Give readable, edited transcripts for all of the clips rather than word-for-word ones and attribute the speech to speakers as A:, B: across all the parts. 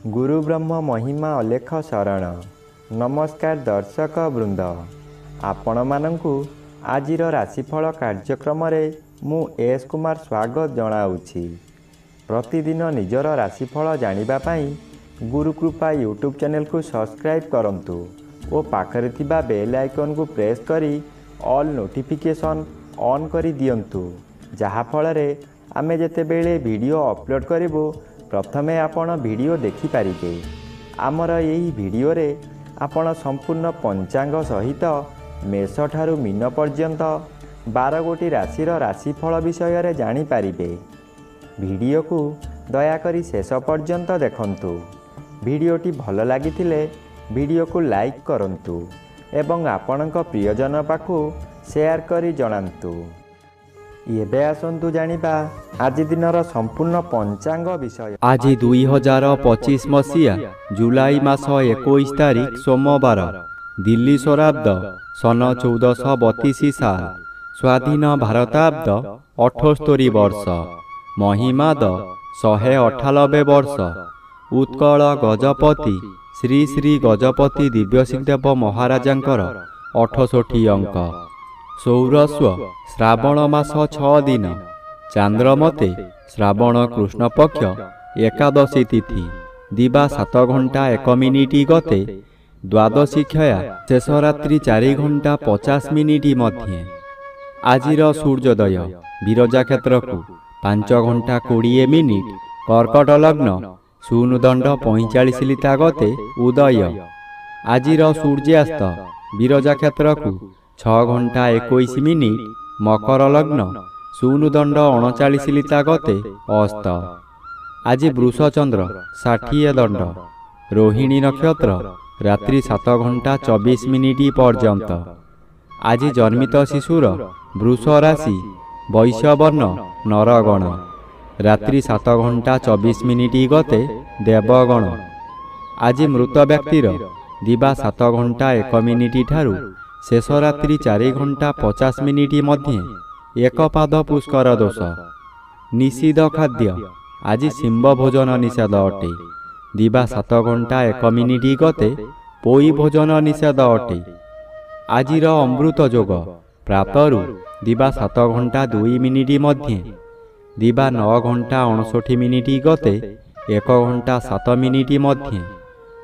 A: गुरु ब्रह्म महिमा अलेख शरण। नमस्कार दर्शक वृंद, आपण मानंकु आजिर राशिफल कार्यक्रम मु एस कुमार स्वागत जनाऊँगी। प्रतिदिन निजर राशिफल जानिबा पाई गुरुकृपा यूट्यूब चैनल को सब्सक्राइब करंतु और पाखरे थिबा बेल आइकन को प्रेस करी ऑल नोटिफिकेशन ऑन करी दियंतु, जहा फलरे आमे जेतेबेले वीडियो अपलोड करिवो प्रथमे आपण वीडियो देखि पारिबे। आमर यही वीडियो रे आपण संपूर्ण पंचांग सहित मेष ठारू मीन पर्यंत 12 गोटी राशिर राशिफल विषय रे जानि पारिबे। वीडियो को दयाकरी शेष पर्यंत देखंतु। वीडियोटी भल लागिथिले वीडियो को लाइक करंतु एवं आपणक प्रियजन पाखु शेयर करी जणांतु। एबे आसंतु जानिबा आज दिनर संपूर्ण पंचांग विषय।
B: आज 2025 मसीहा जुलाई मास 21 तारिख सोमवार, दिल्ली शराब्द सन 1432 साल, स्वाधीन भारताब्द 78 वर्ष, महिमाद 198 वर्ष, उत्कल गजपति श्री श्री गजपति दिव्यसिंहदेव महाराजांकर 68 अंक, सौरस्व श्रावण मास 6 दिन, चांद्रमते श्रावण कृष्ण पक्ष एकादशी तिथि, दिवा 7 घंटा 1 मिनिट गते, द्वादशी क्षया शेष रात्रि 4 घंटा 50 मिनिट मध्य। आजिर सूर्योदय विरजा क्षेत्र को 5 घंटा 20 मिनिट, कर्कट लग्न शून्यदंड 45 लिता गते उदय। आजिर सूर्यास्त विरजा क्षेत्र को 6 घंटा 21 मिनिट, मकर लग्न शून्यदंड 39 लिता गते अस्त। आज वृषचंद्र 60 दंड, रोहिणी नक्षत्र रात्रि 7 घंटा 24 मिनिट पर्यंत। आज जन्मित शिशुर वृष राशि, वैश्यवर्ण नरगण, रात्रि 7 घंटा 24 मिनिट गते देवगण। आज मृत व्यक्तिर दिवा 7 घंटा 1 मिनिट ठारू शेष रात्रि 4 घंटा 50 मिनिट मध्य एक पाद पुष्कर दोष। निषिद्ध खाद्य आज सिंह भोजन निषेध अटे, दिवा 7 घंटा 1 मिनिट गते पोई भोजन निषेध अटे। आजिर अमृत जोग प्रातरु दिवा 7 घंटा 2 मिनिट मध्य, दिवा 9 घंटा 59 मिनिट गते 1 घंटा 7 मिनिट मध्य,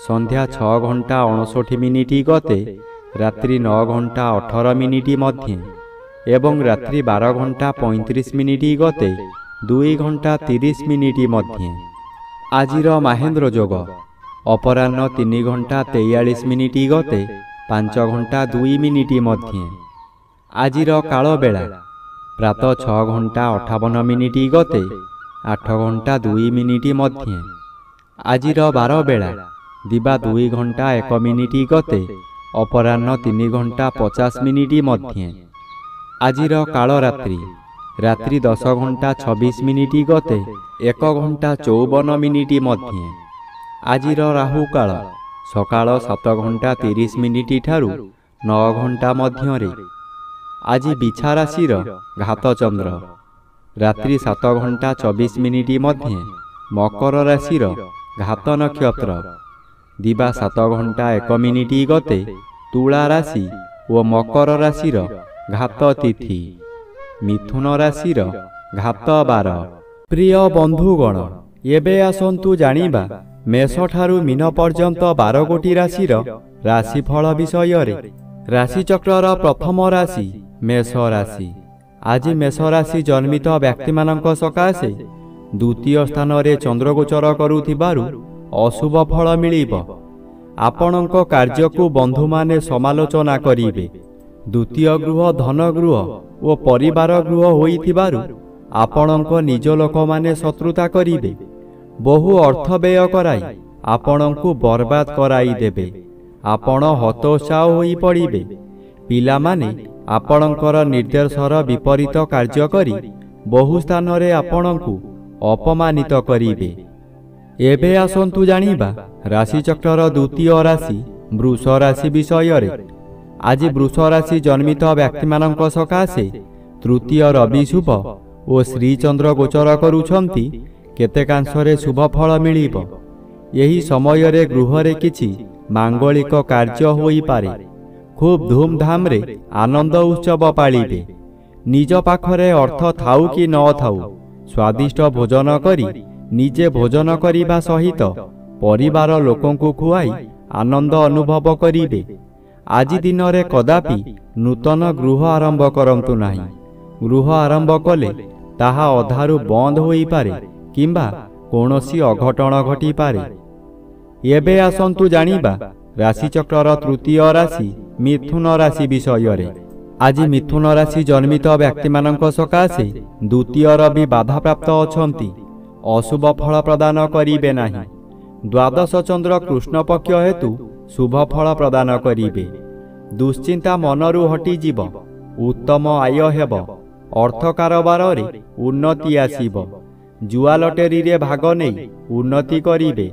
B: संध्या 6 घंटा 59 मिनिट गते रात्रि 9 घंटा 18 मिनिट मध्य एवं रात्रि 12 घंटा 35 मिनिट गते 2 घंटा 30 मिनिट मध्य। आजिर महेंद्र जोग अपराह्न 3 घंटा 43 मिनिट गते 5 घंटा 2 मिनिट मध्य। आजिर काल बेला प्रातः 6 घंटा 58 मिनिट गते 8 घंटा 2 मिनिट मध्य। आजिर बार बेला दिवा 2 घंटा 1 मिनिट गते अपराह्न 3 घंटा 50 मिनिट मध्य। आजिर काल रात्रि रात्रि 10 घंटा 26 मिनिट गते 1 घंटा 54 मिनिट मध्य। आजिर राहु काल सकाळ 7 घंटा 30 मिनिट ठारू 9 घंटा मध्य। आज बिछा राशिर घात चंद्र रात्रि 7 घंटा 24 मिनिट मध्य, मकर राशिर घात नक्षत्र दिवा 7 घंटा 1 मिनिट गते तुला राशि और मकर राशिर घात तिथि, मिथुन राशिर घात 12। प्रिय बंधुगण, एबे आसंतु जानिबा मेष ठारू मीन पर्यंत 12 गोटी राशिर राशिफल विषय रे। राशिचक्रर प्रथम राशि मेष राशि। आज मेष राशि जन्मित व्यक्ति मानक सकाशे द्वितीय स्थान रे चंद्र गोचर करुथिबारु अशुभ फल मिलिब। आपणक कार्य को बंधु माने समालोचना करिवे। द्वितीय गृह धन गृह और परिवार गृह होइथिबारु आपणक निज लोक माने शत्रुता करिवे। बहु अर्थ व्यय कराई आपणकु बर्बाद कराई देबे। आपण हतोत्साह होई पड़िबे। पिला माने आपणकर निर्देशर विपरीत कार्य करी बहु स्थान रे आपणकु अपमानित करिवे। एबे आसंतु जानिबा राशिचक्रर द्वितीय राशि वृष राशि विषय रे। आज वृष राशि जन्मित व्यक्ति मानक सकाशे तृतीय रवि शुभ और श्रीचंद्र गोचर करुछंती केतेकांशरे शुभ फल मिलिब। ଏହି ସମୟରେ ଗୃହରେ କିଛି ମାଙ୍ଗଳିକ କାର୍ଯ୍ୟ ହୋଇପାରେ। ଖୁବ୍ ଧୁମଧାମରେ ଆନନ୍ଦ ଉତ୍ସବ ପାଳିବେ। ନିଜ ପାଖରେ ଅର୍ଥ ଥାଉ କି ନ ଥାଉ ସ୍ୱାଦିଷ୍ଟ ଭୋଜନ କରି ନିଜେ ଭୋଜନ କରିବା ସହିତ ପରିବାର ଲୋକଙ୍କୁ ଖୁଆଇ ଆନନ୍ଦ ଅନୁଭବ କରିବେ। ଆଜି ଦିନରେ କଦାପି ନୂତନ ଗୃହ ଆରମ୍ଭ କରନ୍ତୁ ନାହିଁ। ଗୃହ ଆରମ୍ଭ କଲେ ତାହା ଅଧାରୁ ବନ୍ଦ ହୋଇପାରେ କିମ୍ବା କୌଣସି ଅଘଟଣ ଘଟିପାରେ। ଏବେ ଆସନ୍ତୁ ଜାଣିବା ରାଶିଚକ୍ରର ତୃତୀୟ ରାଶି ମିଥୁନ ରାଶି ବିଷୟରେ। ଆଜି ମିଥୁନ ରାଶି ଜନ୍ମିତ ବ୍ୟକ୍ତିମାନଙ୍କ ସକାଶେ ଦ୍ୱିତୀୟ ରବି ବାଧାପ୍ରାପ୍ତ ଅଛନ୍ତି। ଅଶୁଭ ଫଳ ପ୍ରଦାନ କରିବେ ନାହିଁ। ଦ୍ୱାଦଶ ଚନ୍ଦ୍ର କୃଷ୍ଣପକ୍ଷ ହେତୁ ଶୁଭ ଫଳ ପ୍ରଦାନ କରିବେ। ଦୁଶ୍ଚିନ୍ତା ମନରୁ ହଟିଯିବ। ଉତ୍ତମ ଆୟ ହେବ। ଅର୍ଥ କାରବାରରେ ଉନ୍ନତି ଆସିବ। ଜୁଆ ଲଟେରୀରେ ଭାଗ ନେଇ ଉନ୍ନତି କରିବେ।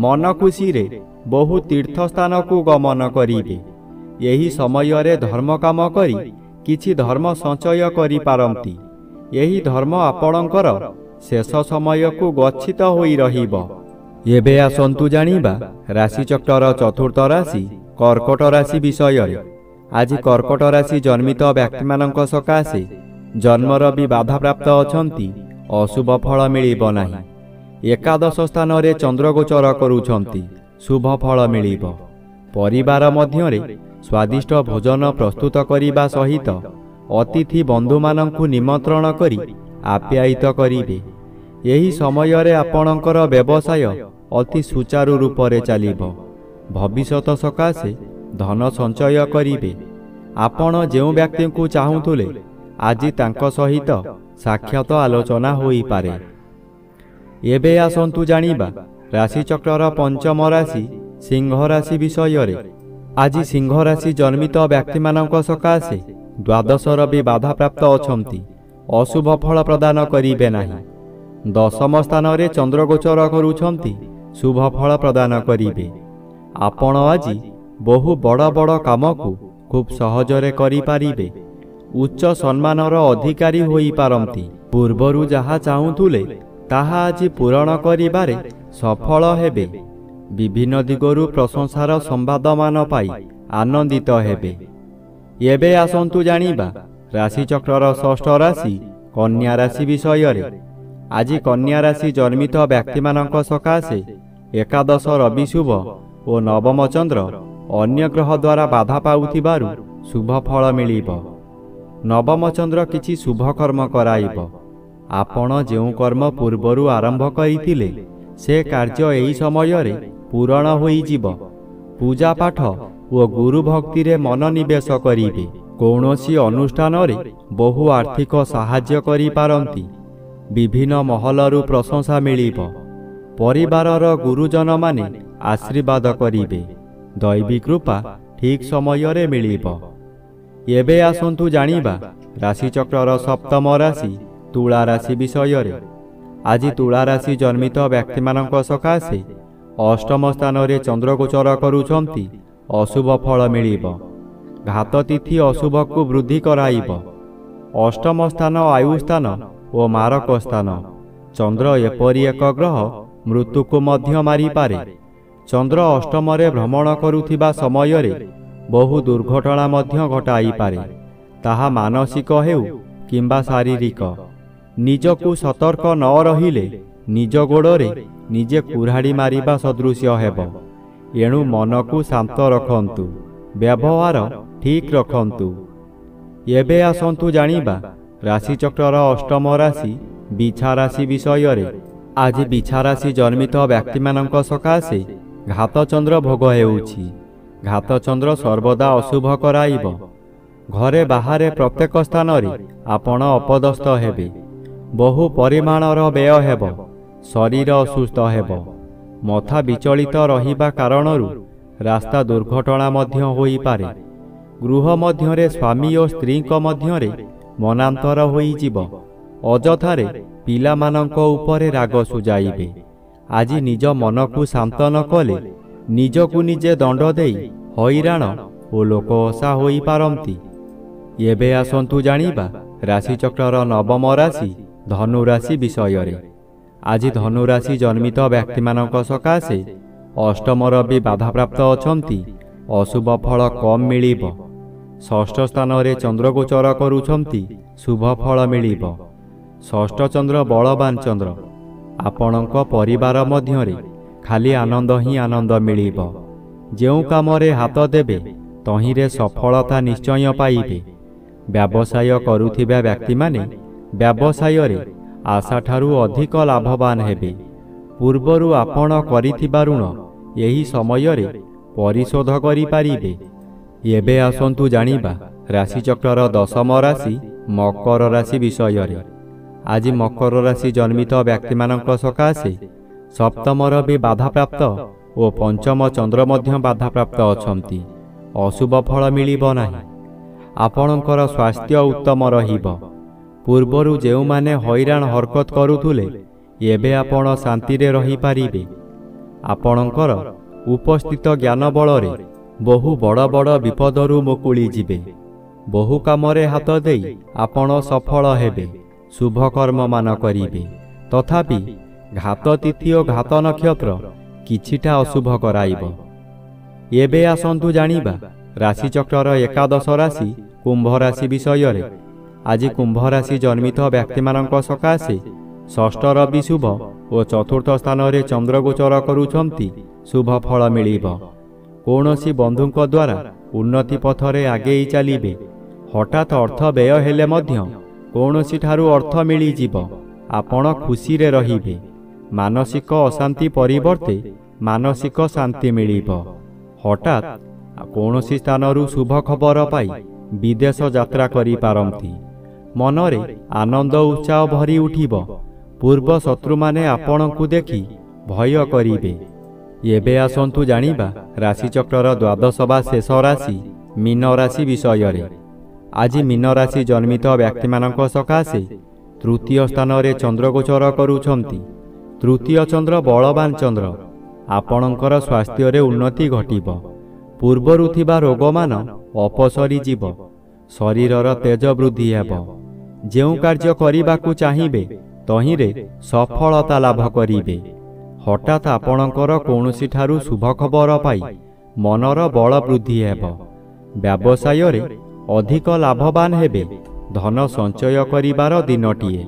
B: ମନ ଖୁସିରେ ବହୁ ତୀର୍ଥସ୍ଥାନକୁ ଗମନ କରିବେ। ଏହି ସମୟରେ ଧର୍ମ କାମ କରି କିଛି ଧର୍ମ ସଞ୍ଚୟ କରିପାରନ୍ତି। ଏହି ଧର୍ମ ଆପଣଙ୍କର ଶେଷ ସମୟକୁ ଗଚ୍ଛିତ ହୋଇ ରହିବ। ଏବେ ଆସନ୍ତୁ ଜାଣିବା ରାଶିଚକ୍ରର ଚତୁର୍ଥ ରାଶି କର୍କଟ ରାଶି ବିଷୟରେ। ଆଜି କର୍କଟ ରାଶି ଜନ୍ମିତ ବ୍ୟକ୍ତିମାନଙ୍କ ସକାଶେ ଜନ୍ମରବି ବାଧାପ୍ରାପ୍ତ ଅଛନ୍ତି। ଅଶୁଭ ଫଳ ମିଳିବ ନାହିଁ। ଏକାଦଶ ସ୍ଥାନରେ ଚନ୍ଦ୍ରଗୋଚର କରୁଛନ୍ତି। ଶୁଭ ଫଳ ମିଳିବ। ପରିବାର ମଧ୍ୟରେ ସ୍ୱାଦିଷ୍ଟ ଭୋଜନ ପ୍ରସ୍ତୁତ କରିବା ସହିତ ଅତିଥି ବନ୍ଧୁମାନଙ୍କୁ ନିମନ୍ତ୍ରଣ କରି ଆପ୍ୟାୟିତ କରିବେ। ଏହି ସମୟରେ ଆପଣଙ୍କର ବ୍ୟବସାୟ ଅତି ସୁଚାରୁ ରୂପରେ ଚାଲିବ। ଭବିଷ୍ୟତ ସକାଶେ ଧନ ସଞ୍ଚୟ କରିବେ। ଆପଣ ଯେଉଁ ବ୍ୟକ୍ତିଙ୍କୁ ଚାହୁଁଥିଲେ ଆଜି ତାଙ୍କ ସହିତ ସାକ୍ଷାତ ଆଲୋଚନା ହୋଇପାରେ। ଏବେ ଆସନ୍ତୁ ଜାଣିବା ରାଶିଚକ୍ରର ପଞ୍ଚମ ରାଶି ସିଂହ ରାଶି ବିଷୟରେ। ଆଜି ସିଂହ ରାଶି ଜନ୍ମିତ ବ୍ୟକ୍ତିମାନଙ୍କ ସକାଶେ ଦ୍ୱାଦଶ ରବି ବାଧାପ୍ରାପ୍ତ ଅଛନ୍ତି। ଅଶୁଭ ଫଳ ପ୍ରଦାନ କରିବେ ନାହିଁ। ଦଶମ ସ୍ଥାନରେ ଚନ୍ଦ୍ରଗୋଚର କରୁଛନ୍ତି। ଶୁଭ ଫଳ ପ୍ରଦାନ କରିବେ। ଆପଣ ଆଜି ବହୁ ବଡ଼ ବଡ଼ କାମକୁ ଖୁବ୍ ସହଜରେ କରିପାରିବେ। ଉଚ୍ଚ ସମ୍ମାନର ଅଧିକାରୀ ହୋଇପାରନ୍ତି। ପୂର୍ବରୁ ଯାହା ଚାହୁଁଥିଲେ ତାହା ଆଜି ପୂରଣ କରିବାରେ ସଫଳ ହେବେ। ବିଭିନ୍ନ ଦିଗରୁ ପ୍ରଶଂସାର ସମ୍ବାଦମାନ ପାଇ ଆନନ୍ଦିତ ହେବେ। ଏବେ ଆସନ୍ତୁ ଜାଣିବା ରାଶିଚକ୍ରର ଷଷ୍ଠ ରାଶି କନ୍ୟା ରାଶି ବିଷୟରେ। ଆଜି କନ୍ୟା ରାଶି ଜନ୍ମିତ ବ୍ୟକ୍ତିମାନଙ୍କ ସକାଶେ ଏକାଦଶ ରବି ଶୁଭ ଓ ନବମ ଚନ୍ଦ୍ର ଅନ୍ୟ ଗ୍ରହ ଦ୍ୱାରା ବାଧା ପାଉଥିବାରୁ ଶୁଭ ଫଳ ମିଳିବ। ନବମ ଚନ୍ଦ୍ର କିଛି ଶୁଭ କର୍ମ କରାଇବ। ଆପଣ ଯେଉଁ କର୍ମ ପୂର୍ବରୁ ଆରମ୍ଭ କରିଥିଲେ ସେ କାର୍ଯ୍ୟ ଏହି ସମୟରେ ପୂରଣ ହୋଇଯିବ। ପୂଜାପାଠ ଓ ଗୁରୁ ଭକ୍ତିରେ ମନୋନିବେଶ କରିବେ। କୌଣସି ଅନୁଷ୍ଠାନରେ ବହୁ ଆର୍ଥିକ ସାହାଯ୍ୟ କରିପାରନ୍ତି। ବିଭିନ୍ନ ମହଲରୁ ପ୍ରଶଂସା ମିଳିବ। ପରିବାରର ଗୁରୁଜନମାନେ ଆଶୀର୍ବାଦ କରିବେ। ଦୈବୀ କୃପା ଠିକ୍ ସମୟରେ ମିଳିବ। ଏବେ ଆସନ୍ତୁ ଜାଣିବା ରାଶିଚକ୍ରର ସପ୍ତମ ରାଶି ତୁଳା ରାଶି ବିଷୟରେ। ଆଜି ତୁଳା ରାଶି ଜନ୍ମିତ ବ୍ୟକ୍ତିମାନଙ୍କ ସକାଶେ ଅଷ୍ଟମ ସ୍ଥାନରେ ଚନ୍ଦ୍ରଗୋଚର କରୁଛନ୍ତି। ଅଶୁଭ ଫଳ ମିଳିବ। ଘାତ ତିଥି ଅଶୁଭକୁ ବୃଦ୍ଧି କରାଇବ। ଅଷ୍ଟମ ସ୍ଥାନ ଆୟୁ ସ୍ଥାନ ଓ ମାରକ ସ୍ଥାନ। ଚନ୍ଦ୍ର ଏପରି ଏକ ଗ୍ରହ ମୃତ୍ୟୁକୁ ମଧ୍ୟ ମାରିପାରେ। ଚନ୍ଦ୍ର ଅଷ୍ଟମରେ ଭ୍ରମଣ କରୁଥିବା ସମୟରେ ବହୁ ଦୁର୍ଘଟଣା ମଧ୍ୟ ଘଟାଇପାରେ। ତାହା ମାନସିକ ହେଉ କିମ୍ବା ଶାରୀରିକ। ନିଜକୁ ସତର୍କ ନ ରହିଲେ ନିଜ ଗୋଡ଼ରେ ନିଜେ କୁରାଢ଼ି ମାରିବା ସଦୃଶ୍ୟ ହେବ। ଏଣୁ ମନକୁ ଶାନ୍ତ ରଖନ୍ତୁ। ବ୍ୟବହାର ଠିକ୍ ରଖନ୍ତୁ। ଏବେ ଆସନ୍ତୁ ଜାଣିବା ରାଶିଚକ୍ରର ଅଷ୍ଟମ ରାଶି ବିଛା ରାଶି ବିଷୟରେ। ଆଜି ବିଛା ରାଶି ଜନ୍ମିତ ବ୍ୟକ୍ତିମାନଙ୍କ ସକାଶେ ଘାତଚନ୍ଦ୍ର ଭୋଗ ହେଉଛି। ଘାତଚନ୍ଦ୍ର ସର୍ବଦା ଅଶୁଭ କରାଇବ। ଘରେ ବାହାରେ ପ୍ରତ୍ୟେକ ସ୍ଥାନରେ ଆପଣ ଅପଦସ୍ଥ ହେବେ। ବହୁ ପରିମାଣର ବ୍ୟୟ ହେବ। ଶରୀର ଅସୁସ୍ଥ ହେବ। ମଥା ବିଚଳିତ ରହିବା କାରଣରୁ ରାସ୍ତା ଦୁର୍ଘଟଣା ମଧ୍ୟ ହୋଇପାରେ। ଗୃହ ମଧ୍ୟରେ ସ୍ୱାମୀ ଓ ସ୍ତ୍ରୀଙ୍କ ମଧ୍ୟରେ ମନାନ୍ତର ହୋଇଯିବ। ଅଯଥାରେ ପିଲାମାନଙ୍କ ଉପରେ ରାଗ ସୁଝାଇବେ। ଆଜି ନିଜ ମନକୁ ଶାନ୍ତ ନ କଲେ ନିଜକୁ ନିଜେ ଦଣ୍ଡ ଦେଇ ହଇରାଣ ଓ ଲୋକହସା ହୋଇପାରନ୍ତି। ଏବେ ଆସନ୍ତୁ ଜାଣିବା ରାଶିଚକ୍ରର ନବମ ରାଶି ଧନୁ ରାଶି ବିଷୟରେ। ଆଜି ଧନୁରାଶି ଜନ୍ମିତ ବ୍ୟକ୍ତିମାନଙ୍କ ସକାଶେ ଅଷ୍ଟମର ବି ବାଧାପ୍ରାପ୍ତ ଅଛନ୍ତି। ଅଶୁଭ ଫଳ କମ୍ ମିଳିବ। ଷଷ୍ଠ ସ୍ଥାନରେ ଚନ୍ଦ୍ରଗୋଚର କରୁଛନ୍ତି। ଶୁଭ ଫଳ ମିଳିବ। ଷଷ୍ଠ ଚନ୍ଦ୍ର ବଳବାନ ଚନ୍ଦ୍ର। ଆପଣଙ୍କ ପରିବାର ମଧ୍ୟରେ ଖାଲି ଆନନ୍ଦ ହିଁ ଆନନ୍ଦ ମିଳିବ। ଯେଉଁ କାମରେ ହାତ ଦେବେ ତହିଁରେ ସଫଳତା ନିଶ୍ଚୟ ପାଇବେ। ବ୍ୟବସାୟ କରୁଥିବା ବ୍ୟକ୍ତିମାନେ ବ୍ୟବସାୟରେ ଆଶାଠାରୁ ଅଧିକ ଲାଭବାନ ହେବେ। ପୂର୍ବରୁ ଆପଣ କରିଥିବା ଋଣ ଏହି ସମୟରେ ପରିଶୋଧ କରିପାରିବେ। ଏବେ ଆସନ୍ତୁ ଜାଣିବା ରାଶିଚକ୍ରର ଦଶମ ରାଶି ମକର ରାଶି ବିଷୟରେ। ଆଜି ମକର ରାଶି ଜନ୍ମିତ ବ୍ୟକ୍ତିମାନଙ୍କ ସକାଶେ ସପ୍ତମର ବି ବାଧାପ୍ରାପ୍ତ ଓ ପଞ୍ଚମ ଚନ୍ଦ୍ର ମଧ୍ୟ ବାଧାପ୍ରାପ୍ତ ଅଛନ୍ତି। ଅଶୁଭ ଫଳ ମିଳିବ ନାହିଁ। ଆପଣଙ୍କର ସ୍ୱାସ୍ଥ୍ୟ ଉତ୍ତମ ରହିବ। ପୂର୍ବରୁ ଯେଉଁମାନେ ହଇରାଣ ହରକତ କରୁଥିଲେ ଏବେ ଆପଣ ଶାନ୍ତିରେ ରହିପାରିବେ। ଆପଣଙ୍କର ଉପସ୍ଥିତ ଜ୍ଞାନ ବଳରେ ବହୁ ବଡ଼ ବଡ଼ ବିପଦରୁ ମୁକୁଳି ଯିବେ। ବହୁ କାମରେ ହାତ ଦେଇ ଆପଣ ସଫଳ ହେବେ। ଶୁଭ କର୍ମମାନ କରିବେ। ତଥାପି ଘାତ ତିଥି ଓ ଘାତ ନକ୍ଷତ୍ର କିଛିଟା ଅଶୁଭ କରାଇବ। ଏବେ ଆସନ୍ତୁ ଜାଣିବା ରାଶିଚକ୍ରର ଏକାଦଶ ରାଶି କୁମ୍ଭ ରାଶି ବିଷୟରେ। ଆଜି କୁମ୍ଭ ରାଶି ଜନ୍ମିତ ବ୍ୟକ୍ତିମାନଙ୍କ ସକାଶେ ଷଷ୍ଠର ବି ଶୁଭ ଓ ଚତୁର୍ଥ ସ୍ଥାନରେ ଚନ୍ଦ୍ରଗୋଚର କରୁଛନ୍ତି। ଶୁଭ ଫଳ ମିଳିବ। କୌଣସି ବନ୍ଧୁଙ୍କ ଦ୍ୱାରା ଉନ୍ନତି ପଥରେ ଆଗେଇ ଚାଲିବେ। ହଠାତ୍ ଅର୍ଥ ବ୍ୟୟ ହେଲେ ମଧ୍ୟ କୌଣସି ଠାରୁ ଅର୍ଥ ମିଳିଯିବ। ଆପଣ ଖୁସିରେ ରହିବେ। ମାନସିକ ଅଶାନ୍ତି ପରିବର୍ତ୍ତେ ମାନସିକ ଶାନ୍ତି ମିଳିବ। ହଠାତ୍ କୌଣସି ସ୍ଥାନରୁ ଶୁଭ ଖବର ପାଇ ବିଦେଶ ଯାତ୍ରା କରିପାରନ୍ତି। ମନରେ ଆନନ୍ଦ ଉତ୍ସାହ ଭରି ଉଠିବ। ପୂର୍ବ ଶତ୍ରୁମାନେ ଆପଣଙ୍କୁ ଦେଖି ଭୟ କରିବେ। ଏବେ ଆସନ୍ତୁ ଜାଣିବା ରାଶିଚକ୍ରର ଦ୍ୱାଦଶ ବା ଶେଷ ରାଶି ମୀନ ରାଶି ବିଷୟରେ। ଆଜି ମୀନ ରାଶି ଜନ୍ମିତ ବ୍ୟକ୍ତିମାନଙ୍କ ସକାଶେ ତୃତୀୟ ସ୍ଥାନରେ ଚନ୍ଦ୍ରଗୋଚର କରୁଛନ୍ତି। ତୃତୀୟ ଚନ୍ଦ୍ର ବଳବାନ ଚନ୍ଦ୍ର। ଆପଣଙ୍କର ସ୍ୱାସ୍ଥ୍ୟରେ ଉନ୍ନତି ଘଟିବ। ପୂର୍ବରୁ ଥିବା ରୋଗମାନ ଅପସରି ଯିବ। ଶରୀରର ତେଜ ବୃଦ୍ଧି ହେବ। ଯେଉଁ କାର୍ଯ୍ୟ କରିବାକୁ ଚାହିଁବେ ତହିଁରେ ସଫଳତା ଲାଭ କରିବେ। ହଠାତ୍ ଆପଣଙ୍କର କୌଣସି ଠାରୁ ଶୁଭ ଖବର ପାଇ ମନର ବଳ ବୃଦ୍ଧି ହେବ। ବ୍ୟବସାୟରେ ଅଧିକ ଲାଭବାନ ହେବେ। ଧନ ସଞ୍ଚୟ କରିବାର ଦିନଟିଏ।